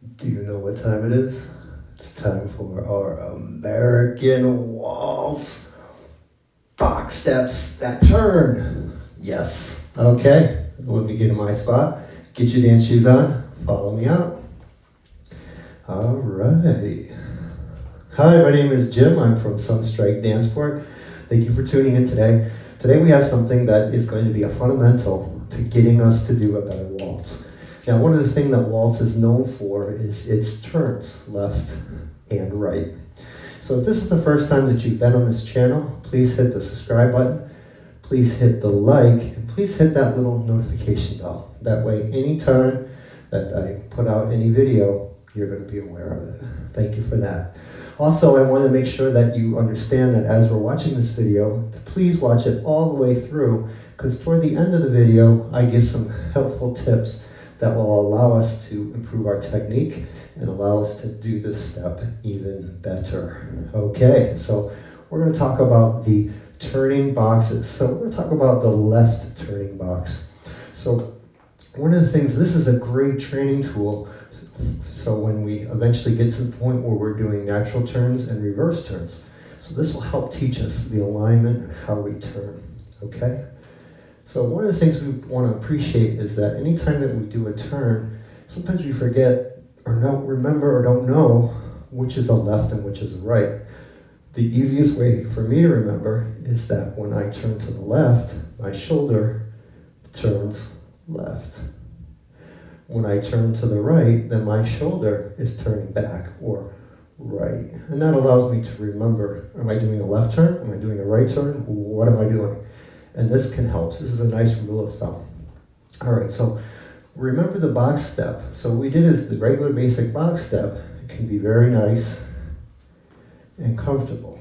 Do you know what time it is? It's time for our American Waltz. Box steps that turn. Yes. Okay. Let me get in my spot. Get your dance shoes on. Follow me out. All right. Hi, my name is Jim. I'm from Sunstrike Dancesport. Thank you for tuning in today. Today we have something that is going to be a fundamental to getting us to do a better waltz. Now, one of the things that waltz is known for is its turns, left and right. So if this is the first time that you've been on this channel, please hit the subscribe button, please hit the like, and please hit that little notification bell. That way, anytime that I put out any video, you're going to be aware of it. Thank you for that. Also, I want to make sure that you understand that as we're watching this video, to please watch it all the way through, because toward the end of the video, I give some helpful tips that will allow us to improve our technique and allow us to do this step even better. Okay, so we're going to talk about the turning boxes. So we're going to talk about the left turning box. So one of the things, this is a great training tool. So when we eventually get to the point where we're doing natural turns and reverse turns. So this will help teach us the alignment, how we turn, okay? So one of the things we want to appreciate is that anytime that we do a turn, sometimes we forget or don't remember or don't know which is the left and which is the right. The easiest way for me to remember is that when I turn to the left, my shoulder turns left. When I turn to the right, then my shoulder is turning back or right. And that allows me to remember, am I doing a left turn? Am I doing a right turn? What am I doing? And this can help. This is a nice rule of thumb. All right, so remember the box step. So what we did is the regular basic box step. It can be very nice and comfortable,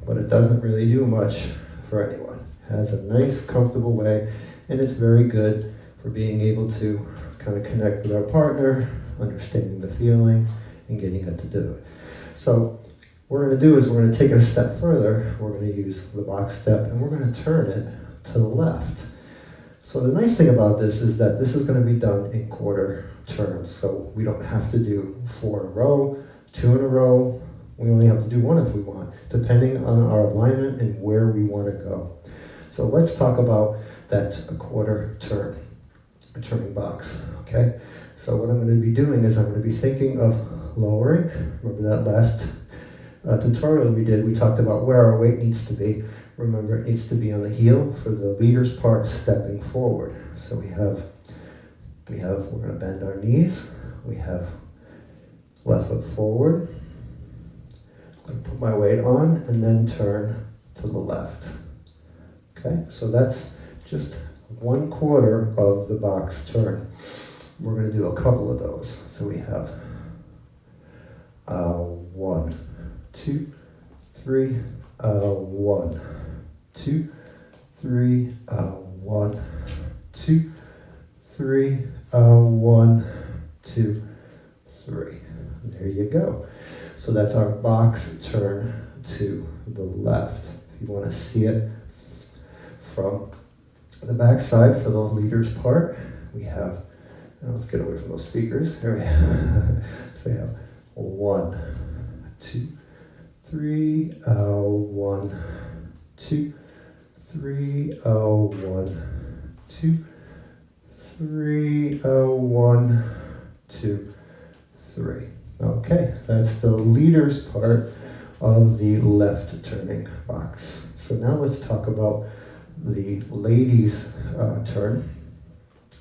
but it doesn't really do much for anyone. It has a nice, comfortable way, and it's very good for being able to kind of connect with our partner, understanding the feeling, and getting it to do it. So what we're going to do is we're going to take it a step further. We're going to use the box step, and we're going to turn it to the left. So the nice thing about this is that this is going to be done in quarter turns. So we don't have to do 4 in a row, 2 in a row. We only have to do 1 if we want, depending on our alignment and where we want to go. So let's talk about that a quarter turn, a turning box, okay? So what I'm going to be doing is I'm going to be thinking of lowering. Remember that last tutorial we did, we talked about where our weight needs to be. Remember, it needs to be on the heel for the leader's part stepping forward. So we're going to bend our knees. We have left foot forward. I'm going to put my weight on and then turn to the left. Okay, so that's just 1/4 of the box turn. We're going to do a couple of those. So we have 1, 2, 3, 1, 2, 3, 1, 2, 3, 1, 2, 3. There you go. So that's our box turn to the left. If you want to see it from the back side for the leader's part, we have, now let's get away from those speakers. Here we have, so we have 1, 2, 3, 1, 2, 3, 1, 2, 3, 1, 2, 3. Okay, that's the leader's part of the left turning box. So now let's talk about the ladies' turn.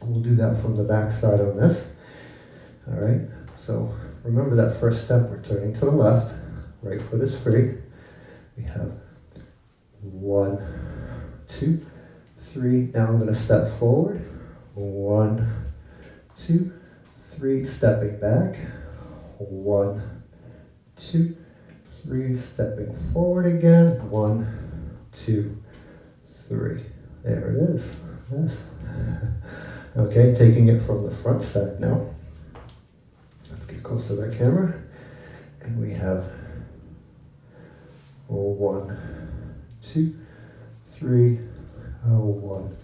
We'll do that from the back side on this. All right, so remember that first step, we're turning to the left, right foot is free. We have 1, 2, 3. Now I'm going to step forward. 1, 2, 3, stepping back. 1, 2, 3, stepping forward again. 1, 2, 3. There it is. Yes. Okay, taking it from the front side now. Let's get close to that camera. And we have 1, 2, 3, 1,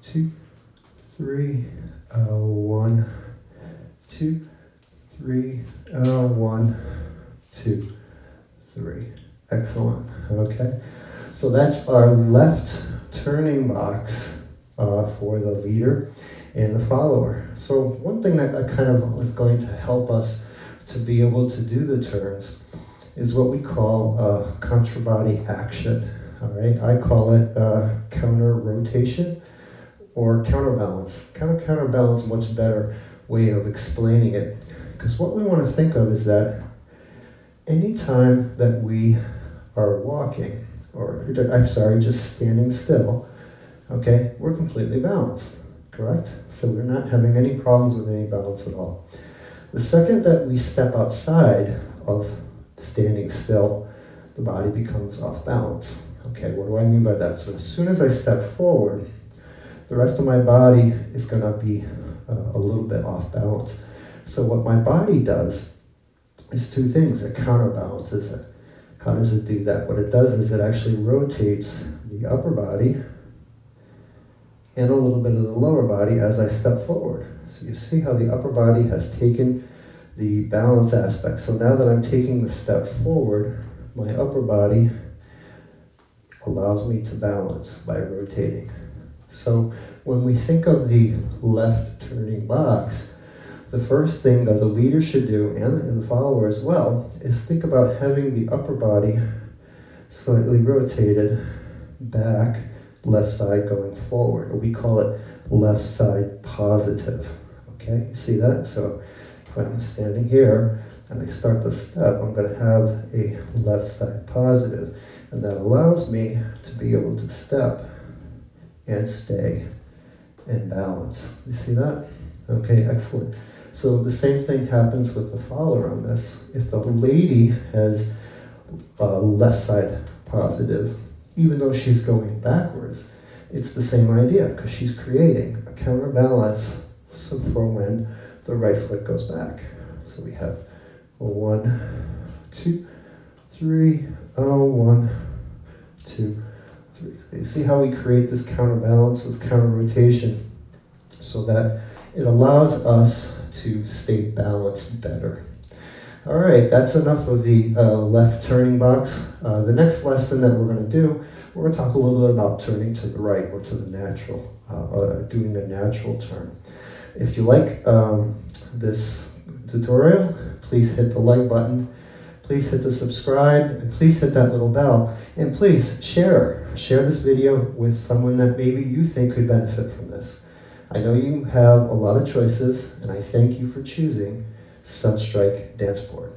2, 3, 1, 2, 3, 1, 2, 3. Excellent. Okay. So that's our left turning box for the leader and the follower. So one thing that I kind of was going to help us to be able to do the turns is what we call contra body action. All right. I call it counter rotation or counterbalance. Counterbalance, much better way of explaining it. Because what we want to think of is that anytime that we are walking, or I'm sorry, just standing still, okay, we're completely balanced, correct? So we're not having any problems with any balance at all. The second that we step outside of standing still, the body becomes off balance. Okay, what do I mean by that? So as soon as I step forward, the rest of my body is going to be a little bit off balance. So what my body does is two things. It counterbalances it. How does it do that? What it does is it actually rotates the upper body and a little bit of the lower body as I step forward. So you see how the upper body has taken the balance aspect. So now that I'm taking the step forward, my upper body allows me to balance by rotating. So when we think of the left turning box, the first thing that the leader should do, and the follower as well, is think about having the upper body slightly rotated back, left side going forward. Or we call it left side positive. Okay, you see that? So if I'm standing here and I start the step, I'm going to have a left side positive. And that allows me to be able to step and stay in balance. You see that? Okay, excellent. So the same thing happens with the follower on this. If the lady has left side positive, even though she's going backwards, it's the same idea because she's creating a counterbalance for when the right foot goes back. So we have 1, 2, 3, 1, 2, 3. So you see how we create this counterbalance, this counter rotation, so that it allows us to stay balanced better. All right, that's enough of the left turning box. The next lesson that we're going to do, we're going to talk a little bit about turning to the right or to the natural, or doing a natural turn. If you like this tutorial, please hit the like button. Please hit the subscribe, and please hit that little bell. And please share this video with someone that maybe you think could benefit from this. I know you have a lot of choices, and I thank you for choosing Sunstrike Dancesport.